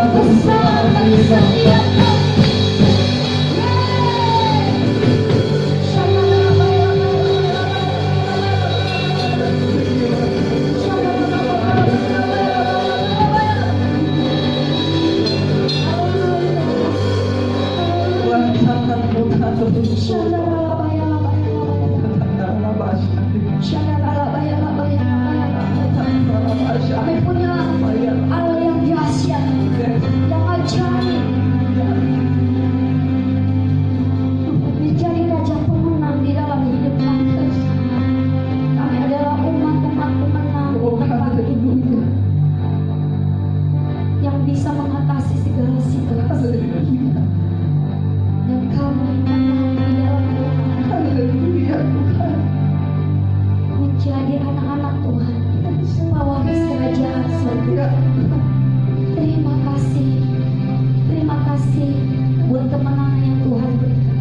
besar bagi setiap kami punya Allah yang dahsyat, yang ajaib. Menjadi raja pemenang di dalam hidup kami. Kami adalah umat-umat pemenang yang bisa mengatasi segala situasi. Dan kami menang di dalam Tuhan. Menjadi anak-anak Tuhan, pewaris kerajaan surga. Terima kasih buat kemenangan yang Tuhan berikan.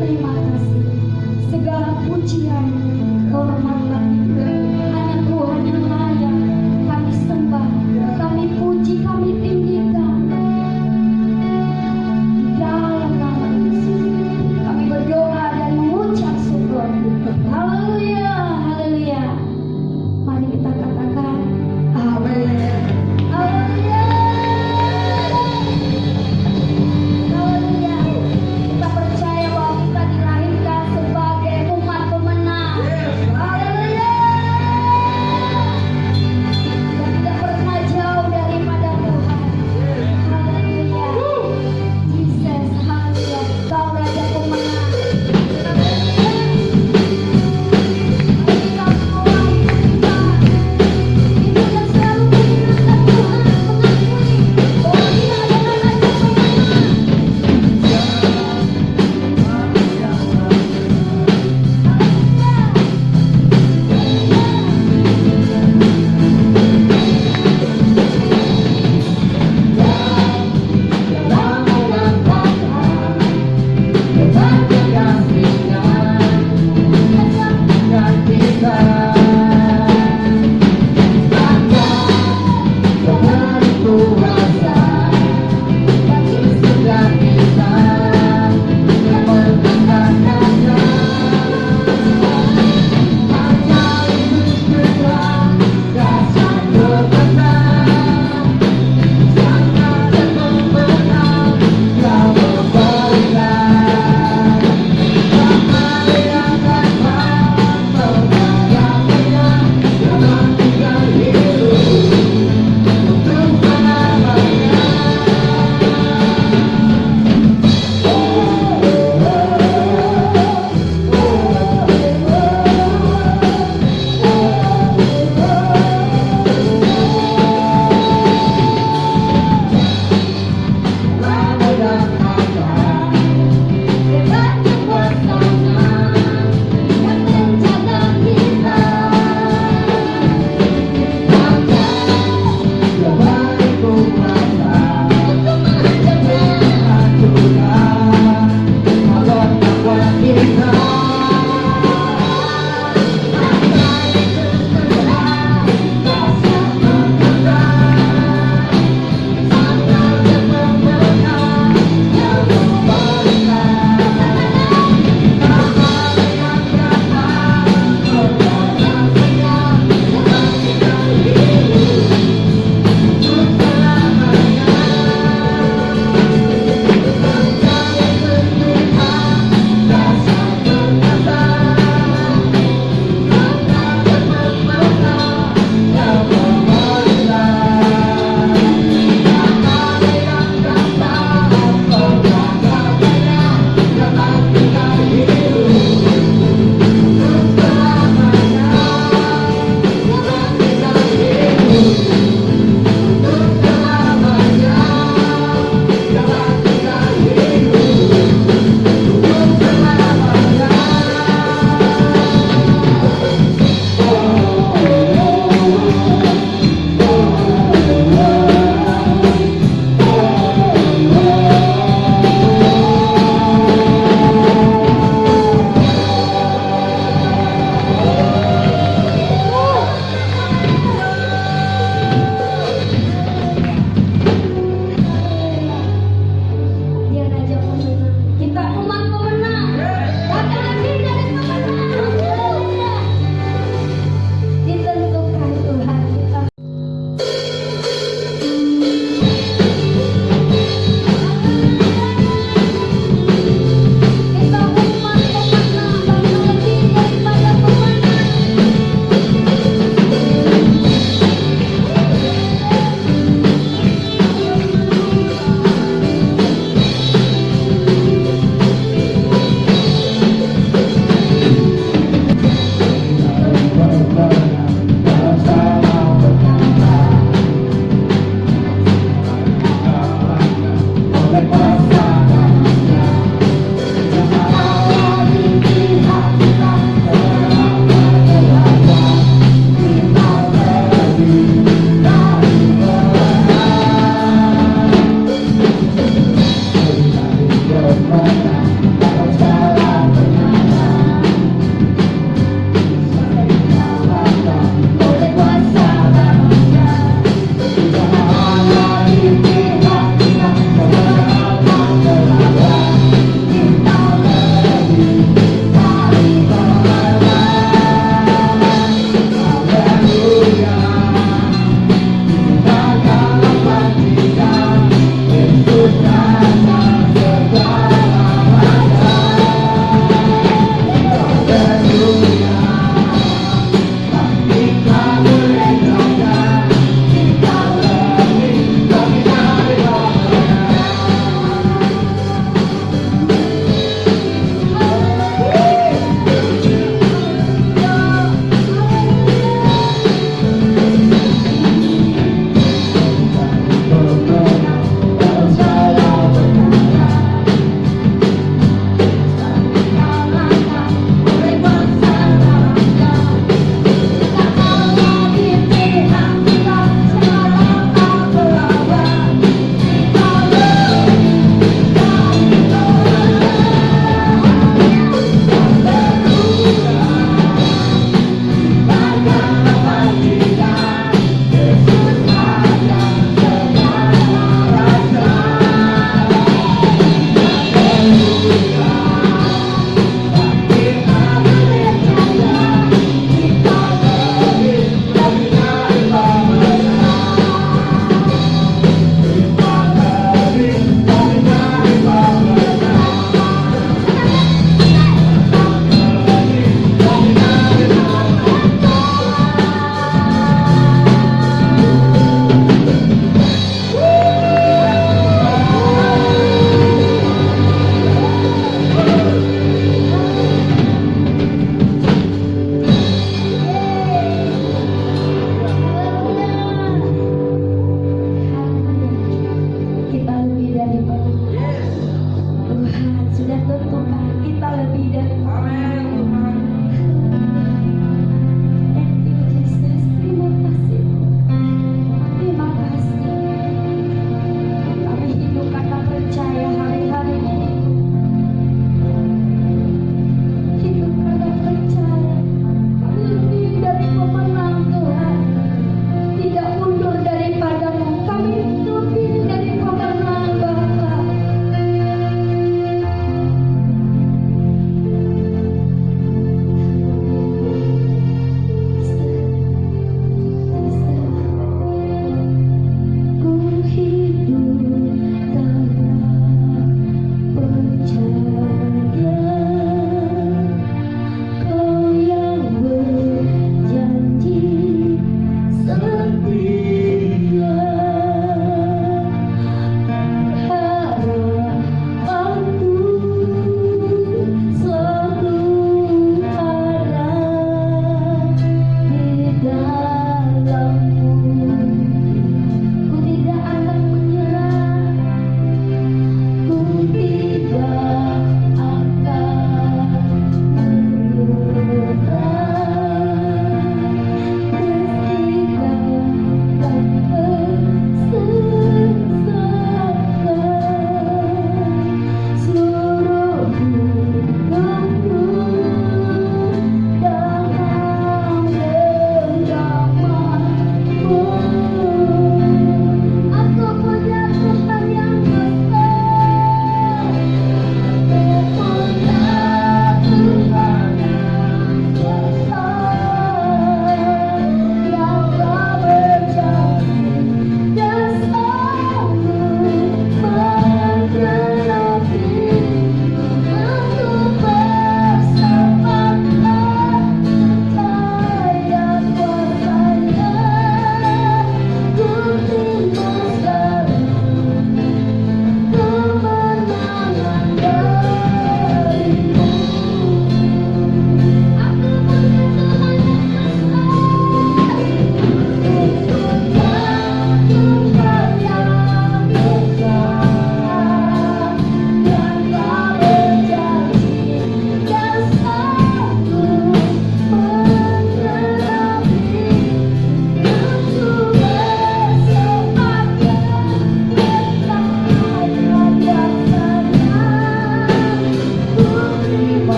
Terima kasih. Segala pujian, kehormatan, hanya Tuhan yang layak. Kami sembah, kami puji, kami tinggikan. Dalam nama Yesus, kami berdoa dan mengucap syukur. Haleluya, haleluya. Mari kita katakan amin. Haleluya. Haleluya.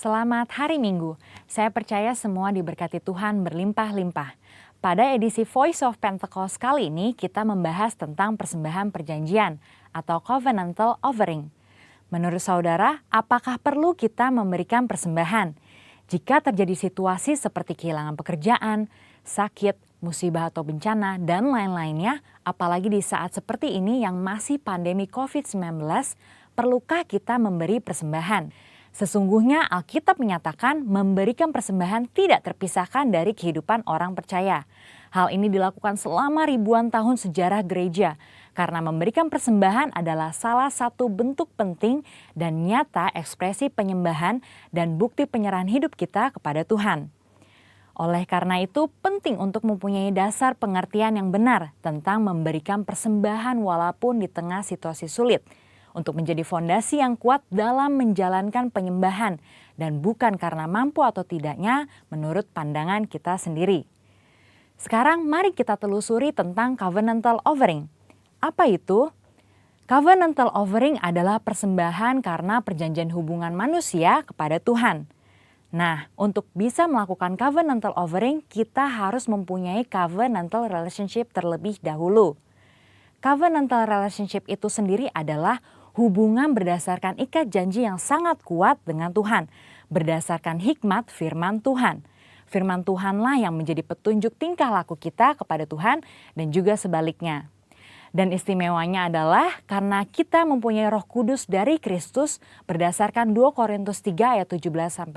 Selamat hari Minggu. Saya percaya semua diberkati Tuhan berlimpah-limpah. Pada edisi Voice of Pentecost kali ini kita membahas tentang persembahan perjanjian atau covenantal offering. Menurut saudara, apakah perlu kita memberikan persembahan? Jika terjadi situasi seperti kehilangan pekerjaan, sakit, musibah atau bencana, dan lain-lainnya, apalagi di saat seperti ini yang masih pandemi COVID-19, perlukah kita memberi persembahan? Sesungguhnya Alkitab menyatakan memberikan persembahan tidak terpisahkan dari kehidupan orang percaya. Hal ini dilakukan selama ribuan tahun sejarah gereja, karena memberikan persembahan adalah salah satu bentuk penting dan nyata ekspresi penyembahan dan bukti penyerahan hidup kita kepada Tuhan. Oleh karena itu, penting untuk mempunyai dasar pengertian yang benar tentang memberikan persembahan walaupun di tengah situasi sulit, untuk menjadi fondasi yang kuat dalam menjalankan penyembahan dan bukan karena mampu atau tidaknya menurut pandangan kita sendiri. Sekarang mari kita telusuri tentang covenantal offering. Apa itu? Covenantal offering adalah persembahan karena perjanjian hubungan manusia kepada Tuhan. Nah, untuk bisa melakukan covenantal offering, kita harus mempunyai covenantal relationship terlebih dahulu. Covenantal relationship itu sendiri adalah hubungan berdasarkan ikat janji yang sangat kuat dengan Tuhan, berdasarkan hikmat firman Tuhan. Firman Tuhanlah yang menjadi petunjuk tingkah laku kita kepada Tuhan dan juga sebaliknya. Dan istimewanya adalah karena kita mempunyai Roh Kudus dari Kristus berdasarkan 2 Korintus 3 ayat 17-18,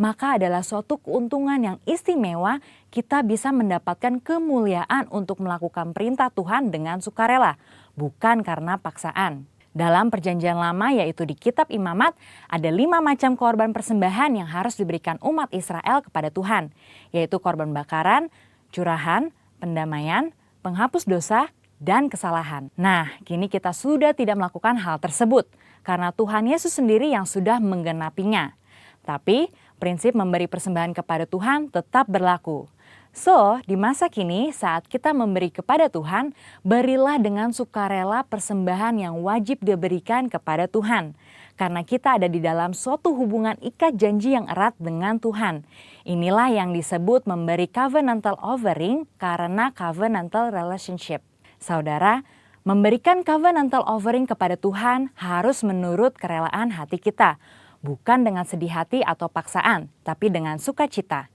maka adalah suatu keuntungan yang istimewa kita bisa mendapatkan kemuliaan untuk melakukan perintah Tuhan dengan sukarela, bukan karena paksaan. Dalam perjanjian lama yaitu di kitab Imamat ada 5 macam korban persembahan yang harus diberikan umat Israel kepada Tuhan, yaitu korban bakaran, curahan, pendamaian, penghapus dosa, dan kesalahan. Nah, kini kita sudah tidak melakukan hal tersebut karena Tuhan Yesus sendiri yang sudah menggenapinya. Tapi prinsip memberi persembahan kepada Tuhan tetap berlaku. So, di masa kini saat kita memberi kepada Tuhan, berilah dengan sukarela persembahan yang wajib diberikan kepada Tuhan. Karena kita ada di dalam suatu hubungan ikat janji yang erat dengan Tuhan. Inilah yang disebut memberi covenantal offering karena covenantal relationship. Saudara, memberikan covenantal offering kepada Tuhan harus menurut kerelaan hati kita. Bukan dengan sedih hati atau paksaan, tapi dengan sukacita.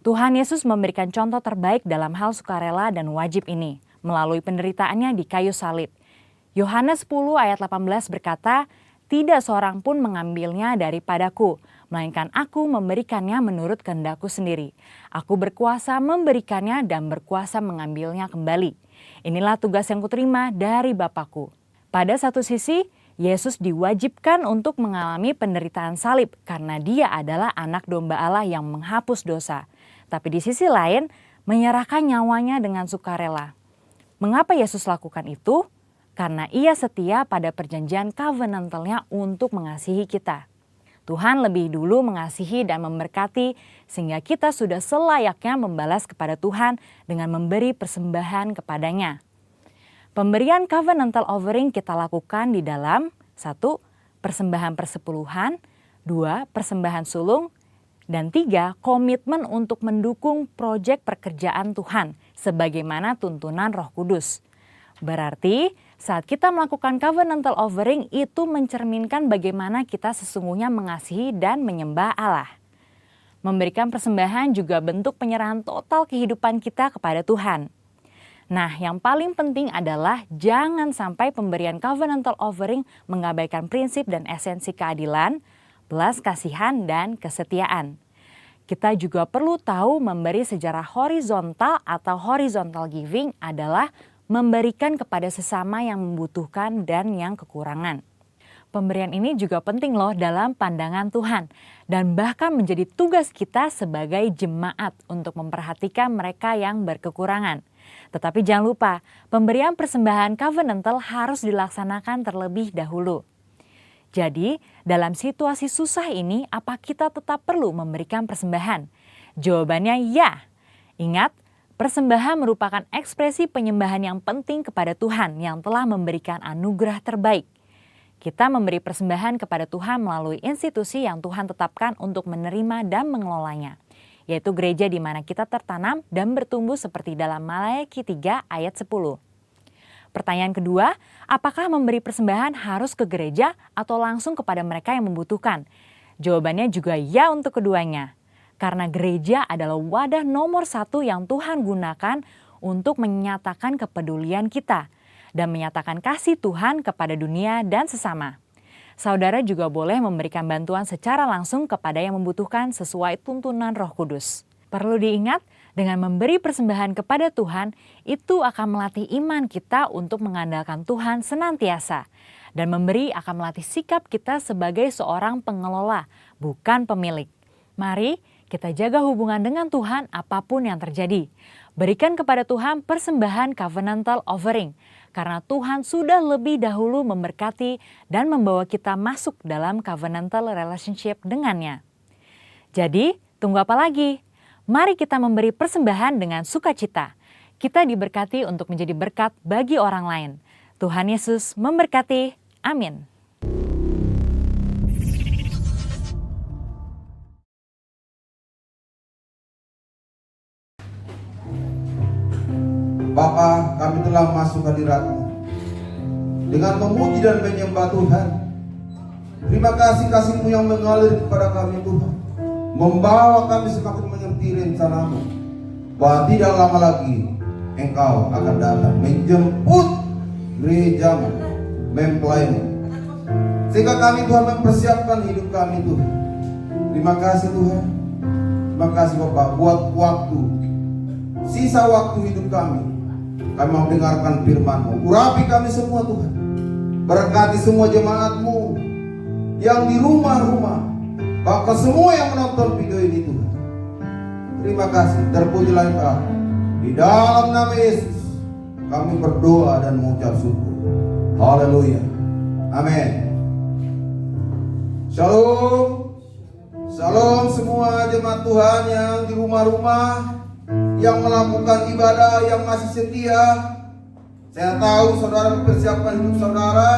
Tuhan Yesus memberikan contoh terbaik dalam hal sukarela dan wajib ini melalui penderitaannya di kayu salib. Yohanes 10 ayat 18 berkata, "Tidak seorang pun mengambilnya daripadaku, melainkan aku memberikannya menurut kehendakku sendiri. Aku berkuasa memberikannya dan berkuasa mengambilnya kembali. Inilah tugas yang kuterima dari Bapakku." Pada satu sisi, Yesus diwajibkan untuk mengalami penderitaan salib karena dia adalah anak domba Allah yang menghapus dosa. Tapi di sisi lain, menyerahkan nyawanya dengan sukarela. Mengapa Yesus lakukan itu? Karena ia setia pada perjanjian covenantalnya untuk mengasihi kita. Tuhan lebih dulu mengasihi dan memberkati sehingga kita sudah selayaknya membalas kepada Tuhan dengan memberi persembahan kepadanya. Pemberian covenantal offering kita lakukan di dalam 1. Persembahan persepuluhan, 2. Persembahan sulung, dan 3. Komitmen untuk mendukung proyek pekerjaan Tuhan sebagaimana tuntunan Roh Kudus. Berarti saat kita melakukan covenantal offering itu mencerminkan bagaimana kita sesungguhnya mengasihi dan menyembah Allah. Memberikan persembahan juga bentuk penyerahan total kehidupan kita kepada Tuhan. Nah, yang paling penting adalah jangan sampai pemberian covenantal offering mengabaikan prinsip dan esensi keadilan, belas kasihan, dan kesetiaan. Kita juga perlu tahu memberi secara horizontal atau horizontal giving adalah memberikan kepada sesama yang membutuhkan dan yang kekurangan. Pemberian ini juga penting loh dalam pandangan Tuhan dan bahkan menjadi tugas kita sebagai jemaat untuk memperhatikan mereka yang berkekurangan. Tetapi jangan lupa, pemberian persembahan covenantal harus dilaksanakan terlebih dahulu. Jadi, dalam situasi susah ini, apa kita tetap perlu memberikan persembahan? Jawabannya ya. Ingat, persembahan merupakan ekspresi penyembahan yang penting kepada Tuhan yang telah memberikan anugerah terbaik. Kita memberi persembahan kepada Tuhan melalui institusi yang Tuhan tetapkan untuk menerima dan mengelolanya, yaitu gereja di mana kita tertanam dan bertumbuh seperti dalam Maleakhi 3 ayat 10. Pertanyaan kedua, apakah memberi persembahan harus ke gereja atau langsung kepada mereka yang membutuhkan? Jawabannya juga ya untuk keduanya. Karena gereja adalah wadah nomor 1 yang Tuhan gunakan untuk menyatakan kepedulian kita dan menyatakan kasih Tuhan kepada dunia dan sesama. Saudara juga boleh memberikan bantuan secara langsung kepada yang membutuhkan sesuai tuntunan Roh Kudus. Perlu diingat, dengan memberi persembahan kepada Tuhan, itu akan melatih iman kita untuk mengandalkan Tuhan senantiasa. Dan memberi akan melatih sikap kita sebagai seorang pengelola, bukan pemilik. Mari kita jaga hubungan dengan Tuhan apapun yang terjadi. Berikan kepada Tuhan persembahan covenantal offering, karena Tuhan sudah lebih dahulu memberkati dan membawa kita masuk dalam covenantal relationship dengannya. Jadi, tunggu apa lagi? Mari kita memberi persembahan dengan sukacita. Kita diberkati untuk menjadi berkat bagi orang lain. Tuhan Yesus memberkati. Amin. Bapa, kami telah masuk hadirat-Mu dengan memuji dan menyembah Tuhan. Terima kasih kasih-Mu yang mengalir kepada kami Tuhan, membawa kami semakin mengerti rencana-Mu, bahwa tidak lama lagi Engkau akan datang menjemput gereja-Mu, mempelai-Mu, sehingga kami Tuhan mempersiapkan hidup kami Tuhan. Terima kasih Tuhan. Terima kasih Bapak buat waktu, sisa waktu hidup kami mau dengarkan firman-Mu. Urapi kami semua Tuhan. Berkati semua jemaat-Mu yang di rumah-rumah, bahkan semua yang menonton video ini Tuhan. Terima kasih. Terpujilah Engkau. Di dalam nama Yesus kami berdoa dan mengucap syukur. Haleluya. Amin. Shalom. Shalom semua jemaat Tuhan yang di rumah-rumah, yang melakukan ibadah, yang masih setia. Saya tahu saudara mempersiapkan hidup saudara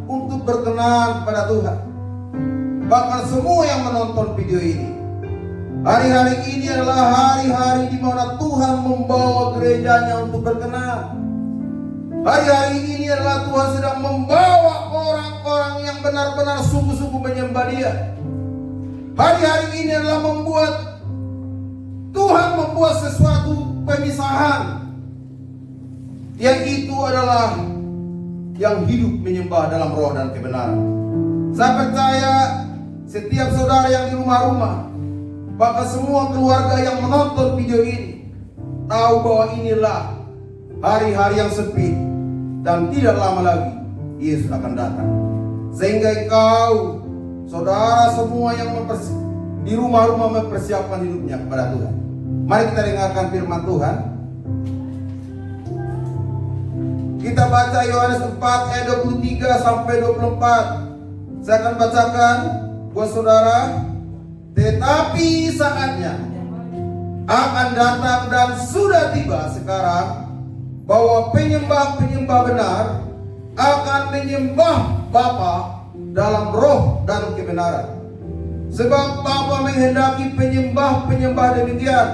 untuk berkenan kepada Tuhan. Bahkan semua yang menonton video ini, hari-hari ini adalah hari-hari di mana Tuhan membawa gerejanya untuk berkenan. Hari-hari ini adalah Tuhan sedang membawa orang-orang yang benar-benar sungguh-sungguh menyembah Dia. Hari-hari ini adalah Tuhan membuat sesuatu pemisahan, yang itu adalah yang hidup menyembah dalam roh dan kebenaran. Saya percaya setiap saudara yang di rumah-rumah, bahkan semua keluarga yang menonton video ini, tahu bahwa inilah hari-hari yang sepi dan tidak lama lagi Yesus akan datang. Sehingga engkau, saudara semua yang di rumah-rumah mempersiapkan hidupnya kepada Tuhan. Mari kita dengarkan firman Tuhan. Kita baca Yohanes 4 ayat 23 sampai 24. Saya akan bacakan buat saudara. Tetapi saatnya akan datang dan sudah tiba sekarang, bahwa penyembah-penyembah benar akan menyembah Bapa dalam roh dan kebenaran. Sebab Bapa menghendaki penyembah-penyembah demikian.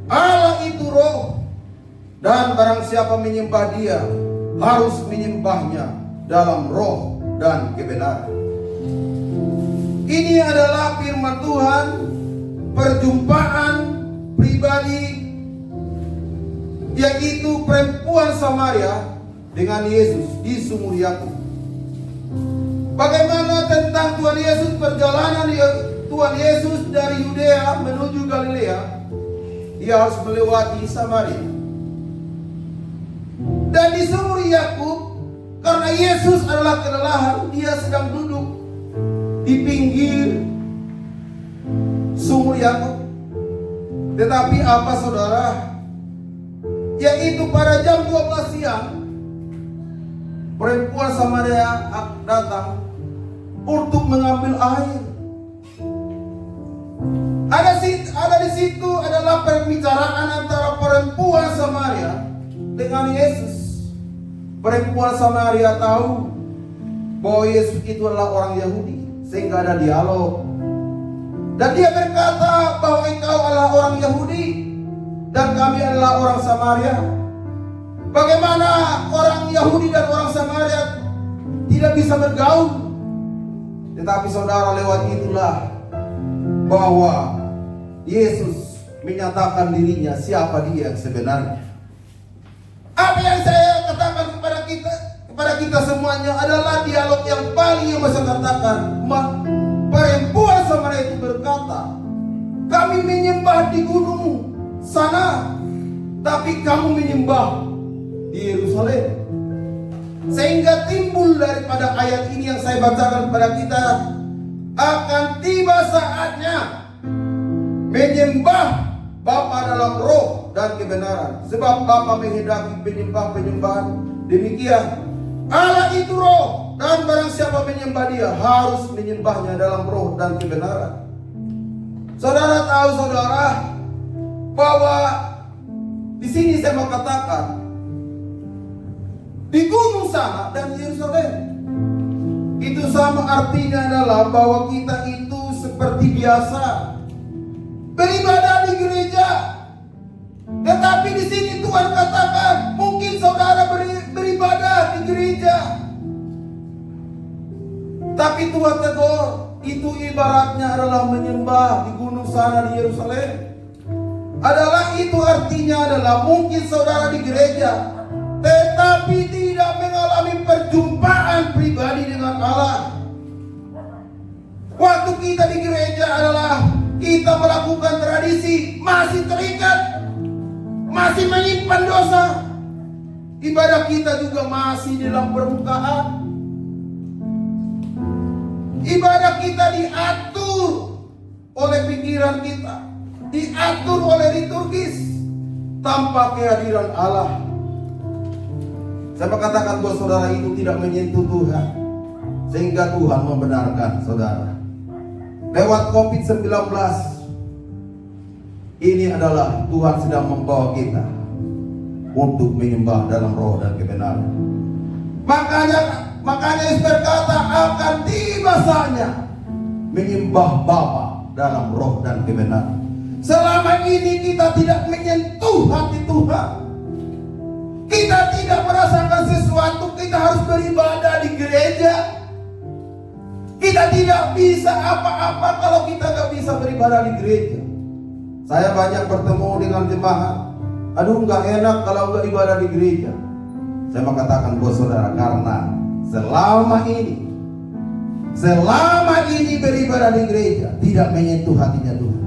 Allah itu roh, dan barang siapa menyembah Dia harus menyembahnya dalam roh dan kebenaran. Ini adalah firman Tuhan, perjumpaan pribadi, yaitu perempuan Samaria dengan Yesus di sumur Yakub. Bagaimana tentang Tuhan Yesus, perjalanan Tuhan Yesus dari Yudea menuju Galilea? Dia harus melewati Samaria. Dan di sumur Yakub, karena Yesus adalah kelelahan, dia sedang duduk di pinggir sumur Yakub. Tetapi apa saudara? Yaitu pada jam 12 siang, perempuan Samaria datang untuk mengambil air. Ada di situ adalah pembicaraan antara perempuan Samaria dengan Yesus. Perempuan Samaria tahu bahwa Yesus itu adalah orang Yahudi, sehingga ada dialog. Dan dia berkata bahwa engkau adalah orang Yahudi dan kami adalah orang Samaria. Bagaimana orang Yahudi dan orang Samaria tidak bisa bergaul? Tetapi saudara, lewat itulah bahwa Yesus menyatakan dirinya siapa dia yang sebenarnya. Apa yang saya katakan kepada kita semuanya adalah dialog yang paling yang saya katakan. Perempuan Samaria itu berkata, kami menyembah di gunung sana, tapi kamu menyembah di Yerusalem. Sehingga timbul daripada ayat ini yang saya bacakan kepada kita, akan tiba saatnya menyembah Bapa dalam roh dan kebenaran. Sebab Bapa menghendaki penyembahan demikian. Allah itu roh, dan barang siapa menyembah dia harus menyembahnya dalam roh dan kebenaran. Saudara tahu saudara bahwa di sini saya mau katakan di gunung sana dan Yerusalem itu sama artinya adalah bahwa kita itu seperti biasa beribadah di gereja. Tetapi di sini Tuhan katakan mungkin saudara beribadah di gereja, tapi Tuhan tegur itu ibaratnya adalah menyembah di gunung sana di Yerusalem. Adalah itu artinya adalah mungkin saudara di gereja, tetapi tidak mengalami perjumpaan pribadi dengan Allah. Waktu kita di gereja adalah kita melakukan tradisi, masih terikat, masih menyimpan dosa. Ibadah kita juga masih dalam permukaan. Ibadah kita diatur oleh pikiran kita, diatur oleh liturgis tanpa kehadiran Allah. Saya katakan bahwa saudara itu tidak menyentuh Tuhan, sehingga Tuhan membenarkan saudara. Lewat COVID-19 ini adalah Tuhan sedang membawa kita untuk menyembah dalam roh dan kebenaran. Makanya Yesus berkata akan tiba saatnya menyembah Bapa dalam roh dan kebenaran. Selama ini kita tidak menyentuh hati Tuhan. Kita tidak merasakan sesuatu, kita harus beribadah di gereja. Kita tidak bisa apa-apa kalau kita gak bisa beribadah di gereja. Saya banyak bertemu dengan jemaat, aduh gak enak kalau gak ibadah di gereja. Saya mengatakan buat saudara, karena selama ini beribadah di gereja tidak menyentuh hatinya Tuhan.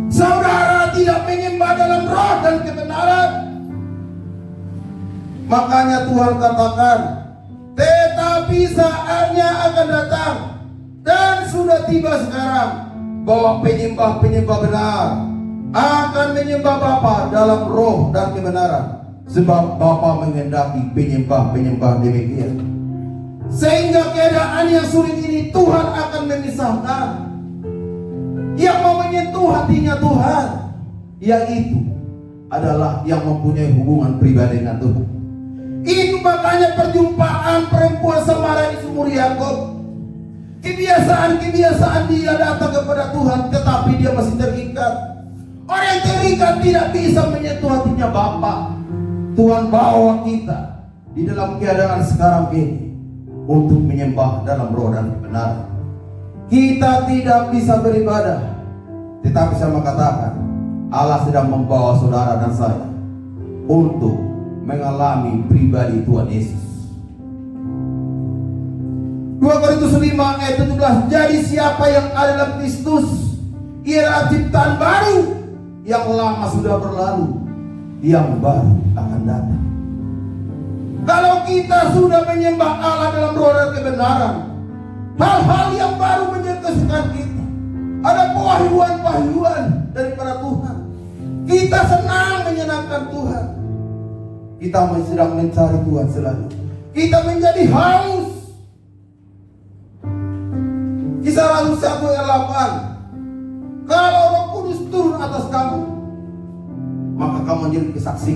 Saudara tidak menyembah dalam roh dan kebenaran. Makanya Tuhan katakan, tetapi saatnya akan datang dan sudah tiba sekarang bahwa penyembah-penyembah benar akan menyembah Bapa dalam roh dan kebenaran. Sebab Bapa menghendaki penyembah-penyembah demikian. Sehingga keadaan yang sulit ini Tuhan akan memisahkan. Yang mau menyentuh hatinya Tuhan, yaitu adalah yang mempunyai hubungan pribadi dengan Tuhan. Itu makanya perjumpaan perempuan Samaria di sumur Yakub. Kebiasaan dia datang kepada Tuhan, tetapi dia masih terikat. Orang yang terikat tidak bisa menyentuh hatinya Bapa. Tuhan bawa kita di dalam keadaan sekarang ini untuk menyembah dalam roh dan kebenaran. Kita tidak bisa beribadah, tetapi saya mengatakan Allah sedang membawa saudara dan saya untuk mengalami pribadi Tuhan Yesus. 2 Korintus 5 ayat 17. Jadi siapa yang ada dalam Kristus, ia adalah ciptaan baru, yang lama sudah berlalu, yang baru akan datang. Kalau kita sudah menyembah Allah dalam roh dan kebenaran, hal-hal yang baru menyertakan kita. Ada pewahyuan-pewahyuan daripada Tuhan. Kita senang menyenangkan Tuhan. Kita sedang mencari Tuhan selalu. Kita menjadi haus. Kisah Rasul 1 ayat 8. Kalau Roh Kudus turun atas kamu, maka kamu menjadi kesaksi.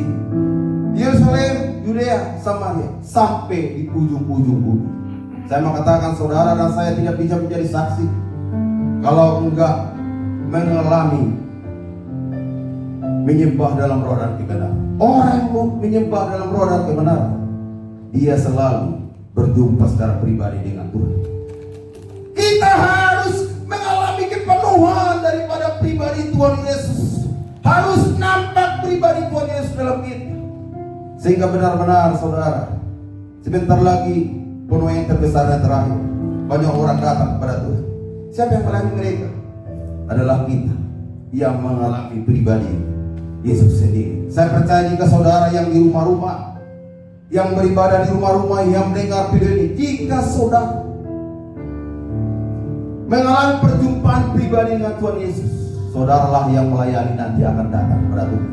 Yerusalem, Yudea, Samaria, sampai di ujung-ujung bumi. Saya mengatakan saudara dan saya tidak bisa menjadi saksi kalau enggak mengalami menyembah dalam roh dan kebenaran. Orang yang menyembah dalam roh dan kebenaran, dia selalu berjumpa secara pribadi dengan Tuhan. Kita harus mengalami kepenuhan daripada pribadi Tuhan Yesus. Harus nampak pribadi Tuhan Yesus dalam kita. Sehingga benar-benar saudara, sebentar lagi penuaian terbesar dan terakhir. Banyak orang datang kepada Tuhan. Siapa yang melayani mereka? Adalah kita yang mengalami pribadi Yesus sendiri. Saya percaya jika saudara yang di rumah-rumah, yang beribadah di rumah-rumah, yang mendengar video ini, jika saudara mengalami perjumpaan pribadi dengan Tuhan Yesus, saudaralah yang melayani nanti akan datang kepada Tuhan.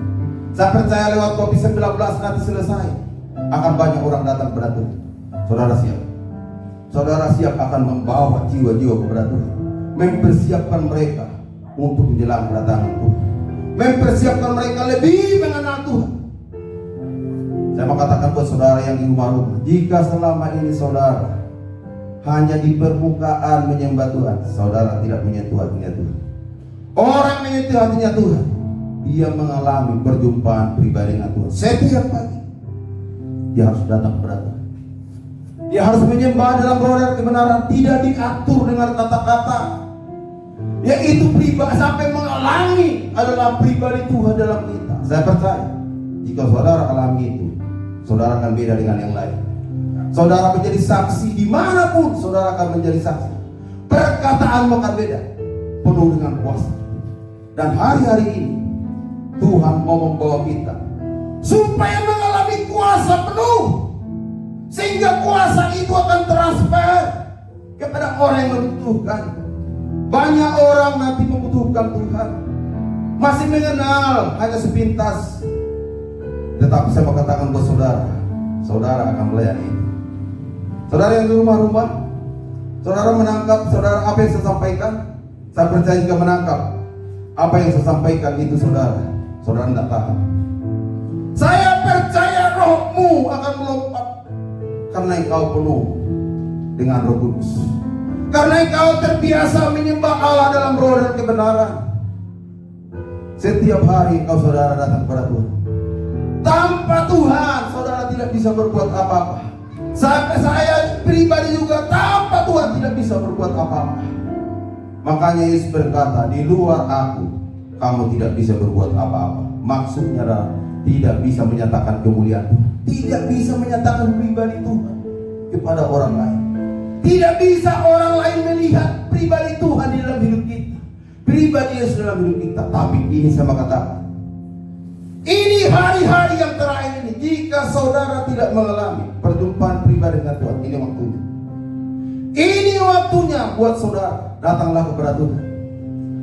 Saya percaya lewat COVID-19 nanti selesai, akan banyak orang datang kepada Tuhan. Saudara siap? Saudara siap akan membawa jiwa-jiwa kepada Tuhan, mempersiapkan mereka untuk menjelang kedatangan Tuhan, mempersiapkan mereka lebih mengenal Tuhan. Saya mau katakan buat saudara yang di rumah-rumah, jika selama ini saudara hanya di permukaan menyembah Tuhan, saudara tidak menyentuh hatinya Tuhan. Orang menyentuh hatinya Tuhan, dia mengalami perjumpaan pribadi dengan Tuhan. Setiap pagi dia harus datang kepada Tuhan. Dia harus menyembah dalam roh dan kebenaran, tidak diatur dengan kata-kata. Yaitu pribadi sampai mengalami adalah pribadi Tuhan dalam kita. Saya percaya jika saudara alami itu, saudara akan beda dengan yang lain. Saudara menjadi saksi dimanapun, saudara akan menjadi saksi. Perkataanmu akan beda, penuh dengan kuasa. Dan hari-hari ini Tuhan mau membawa kita supaya mengalami kuasa penuh, sehingga kuasa itu akan transfer kepada orang yang membutuhkan. Banyak orang nanti membutuhkan Tuhan, masih mengenal hanya sepintas. Tetapi saya mau katakan buat saudara, saudara akan melayani itu. Saudara yang di rumah-rumah, saudara menangkap saudara apa yang saya sampaikan. Saya percaya jika menangkap apa yang saya sampaikan itu saudara tidak tahan. Saya percaya rohmu akan melompat karena engkau penuh dengan Roh Kudus. Karena engkau terbiasa menyembah Allah dalam roh dan kebenaran. Setiap hari engkau saudara datang kepada Tuhan. Tanpa Tuhan saudara tidak bisa berbuat apa-apa. Sampai saya pribadi juga tanpa Tuhan tidak bisa berbuat apa-apa. Makanya Yesus berkata, di luar aku kamu tidak bisa berbuat apa-apa. Maksudnya adalah tidak bisa menyatakan kemuliaan Tuhan, tidak bisa menyatakan pribadi Tuhan kepada orang lain. Tidak bisa orang lain melihat pribadi Tuhan di dalam hidup kita, pribadi Yesus dalam hidup kita. Tapi ini saya katakan, ini hari-hari yang terakhir ini, jika saudara tidak mengalami perjumpaan pribadi dengan Tuhan, ini waktunya. Ini waktunya buat saudara, datanglah kepada Tuhan.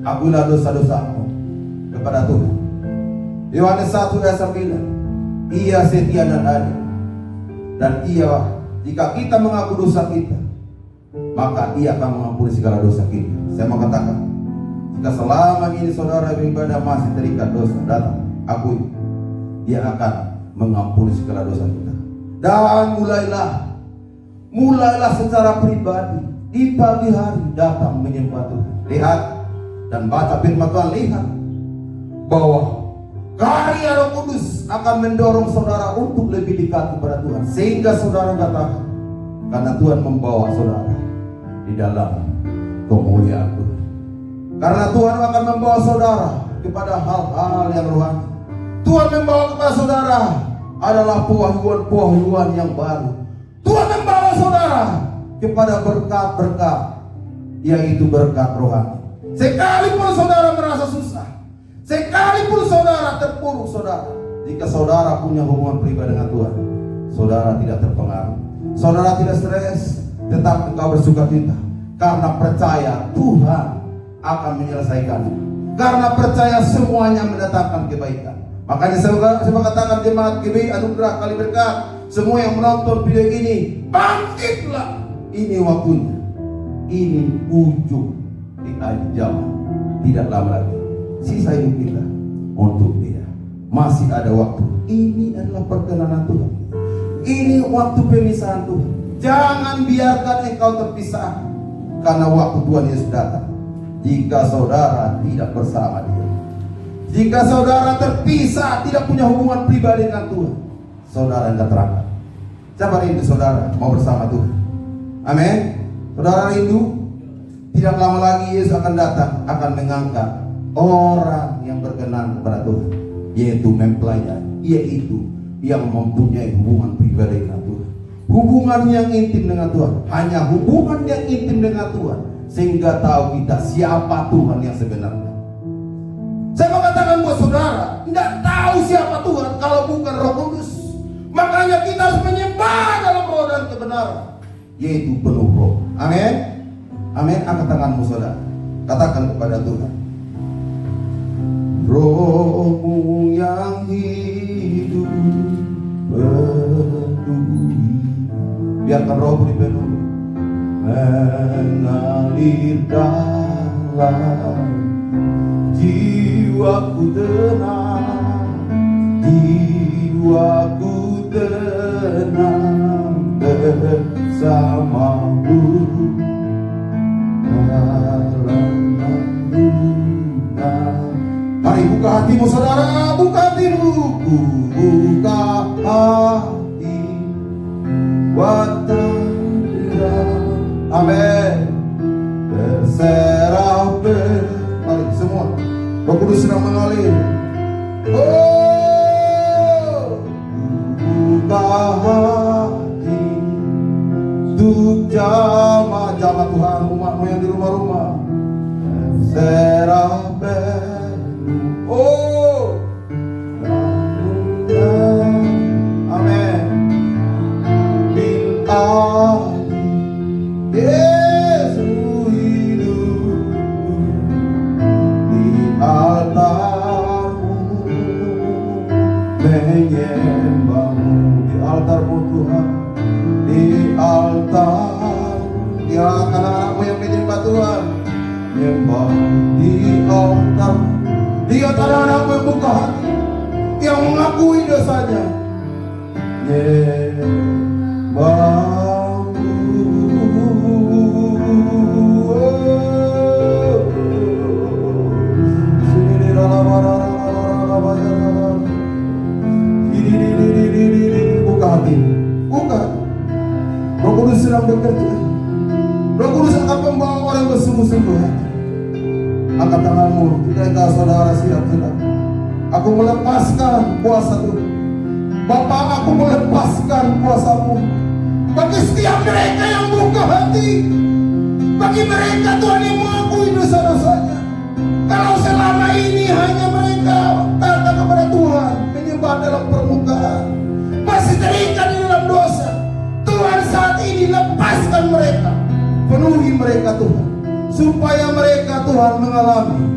Akuilah dosa-dosamu kepada Tuhan. Yohanes 1 ayat 9, Ia setia dan adil, dan Ia, jika kita mengaku dosa kita, maka Ia akan mengampuni segala dosa kita. Saya mau katakan, jika selama ini saudara beribadah masih terikat dosa, datang, akui, Dia akan mengampuni segala dosa kita. Dan mulailah secara pribadi di pagi hari datang menyembah Tuhan. Lihat dan baca firman Tuhan, lihat bahwa karya Roh Kudus akan mendorong saudara untuk lebih dekat kepada Tuhan, sehingga saudara gak tahan, karena Tuhan membawa saudara di dalam kemuliaan Tuhan. Karena Tuhan akan membawa saudara kepada hal-hal yang rohani. Tuhan membawa kepada saudara adalah pewahyuan yang baru. Tuhan membawa saudara kepada berkat-berkat, yaitu berkat rohani. Sekalipun saudara merasa susah, sekalipun saudara terpuruk, saudara, jika saudara punya hubungan pribadi dengan Tuhan, saudara tidak terpengaruh, saudara tidak stres, tetap engkau bersukacita, karena percaya Tuhan akan menyelesaikan, karena percaya semuanya mendatangkan kebaikan. Makanya saya katakan jemaat GBI Anugerah Kali Berkat, semua yang menonton video ini, bangkitlah. Ini waktunya, ini ujung di akhir zaman, tidak lama lagi sisa hidup kita untuk Dia. Masih ada waktu. Ini adalah perkenanan Tuhan, ini waktu pemisahan Tuhan. Jangan biarkan engkau terpisah, karena waktu Tuhan Yesus datang. Jika saudara tidak bersama Dia, jika saudara terpisah, tidak punya hubungan pribadi dengan Tuhan, saudara tidak terangkat. Siapa rindu saudara mau bersama Tuhan? Amin. Saudara rindu? Tidak lama lagi Yesus akan datang, akan mengangkat orang yang berkenan kepada Tuhan, yaitu mempelai, yaitu yang mempunyai hubungan pribadi dengan Tuhan, hubungan yang intim dengan Tuhan. Hanya hubungan yang intim dengan Tuhan, sehingga tahu kita siapa Tuhan yang sebenarnya. Saya mau katakan buat saudara, tidak tahu siapa Tuhan kalau bukan Roh Kudus. Makanya kita harus menyembah dalam roh dan kebenaran, yaitu penuh roh. Amin. Amin. Angkat tanganmu saudara, katakan kepada Tuhan, Rohmu yang hidup penuhi, biarkan rohmu dipenuhi, mengalir dalam jiwaku tenang, jiwaku tenang bersamamu dalam naungan. Mari buka hatimu saudara, buka hatimu, buka hati buat tahdiran. Amin. Terserah mari semua, Roh Kudus sedang mengalir. Oh, buka hati untuk jamaah Tuhan, umatmu yang di rumah-rumah. Terserah oh, amin. Bil Yesus hidup di altarmu, menyembahmu di altarmu Tuhan, di altar. Ya anak-anakmu yang menyembah Tuhan, menyembah di altar. Lihat anak-anakmu yang buka hati, yang mengakui dosanya, nyembahmu. Buka hati, buka. Roh Kudus sedang bekerja. Roh Kudus akan membawa orang bersungguh-sungguh hati. Angkat tanganmu, jika engkau saudara siap. Aku melepaskan kuasa Tuhan. Bapak, aku melepaskan kuasamu bagi setiap mereka yang buka hati, bagi mereka Tuhan yang mengakui dosa-dosanya. Kalau selama ini hanya mereka datang kepada Tuhan, menyembah dalam permukaan, masih terikat di dalam dosa, Tuhan saat ini lepaskan mereka, penuhi mereka Tuhan, supaya mereka Tuhan mengalami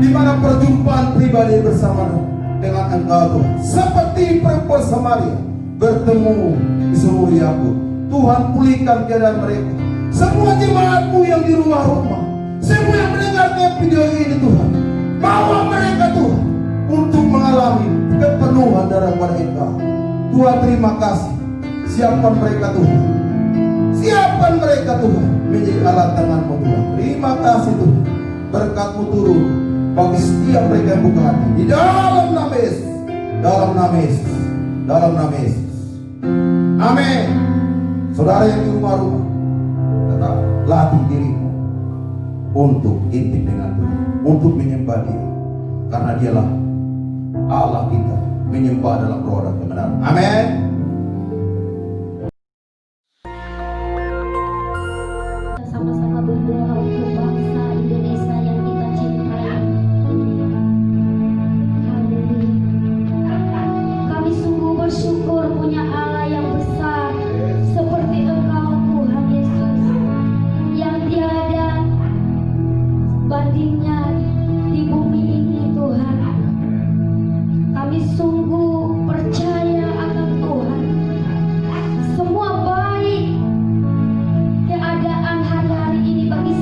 di mana perjumpaan pribadi bersama dengan Engkau Tuhan, seperti perempuan Samaria bertemu di Sumur Yakub. Tuhan pulihkan keadaan mereka. Semua jemaatmu yang di rumah-rumah, semua yang mendengarkan video ini Tuhan, bawa mereka Tuhan untuk mengalami kepenuhan daripada Engkau. Tuhan terima kasih. Siapkan mereka Tuhan, siapkan mereka Tuhan menjadi alat tangan-Mu Tuhan. Terima kasih Tuhan, berkat-Mu turun bagi setiap mereka yang buka hati di dalam nama Yesus, dalam nama Yesus, dalam nama Yesus. Amin. Saudara yang di rumah-rumah, tetap latih dirimu untuk intim dengan Tuhan, untuk menyembah Dia, karena Dialah Allah kita, menyembah dalam roh dan kebenaran. Amin. Sama-sama berdoa untuk bangsa Indonesia yang kita cintai. Haleluya. Kami sungguh bersyukur punya Allah yang besar seperti Engkau Tuhan Yesus, yang tiada bandingnya di bumi ini Tuhan. Kami sungguh percaya akan Tuhan. Semua baik keadaan hari-hari ini bagi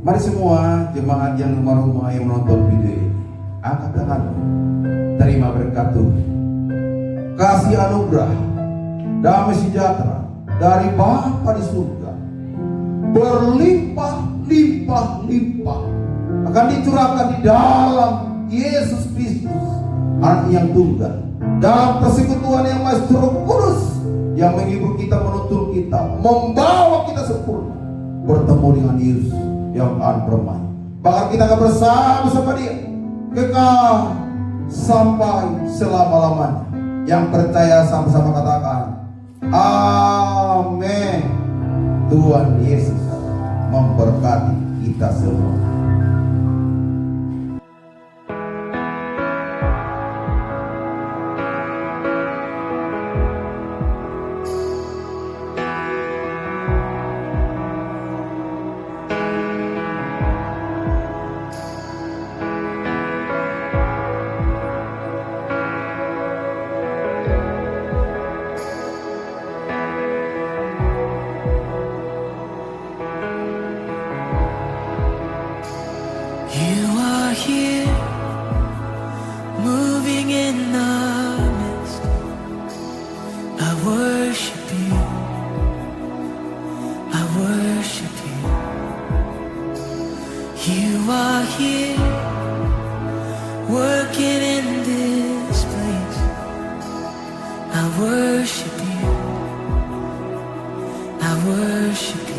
Mari semua jemaat yang rumah-rumah yang menonton video ini, angkat tanganmu, terima berkat Tuhan. Kasih anugerah, damai sejahtera dari Bapa di surga, berlimpah-limpah-limpah akan dicurahkan di dalam Yesus Kristus, Anak yang tunggal, dalam persekutuan yang Maha Roh Kudus yang menghibur kita, menuntun kita, membawa kita sempurna bertemu dengan Yesus yang akan bermain. Bahkan kita akan bersama Dia kekal sampai selama-lamanya. Yang percaya sama-sama katakan amin. Tuhan Yesus memberkati kita semua. You are here, moving in our midst. I worship you, I worship you. You are here, working in this place. I worship you, I worship you.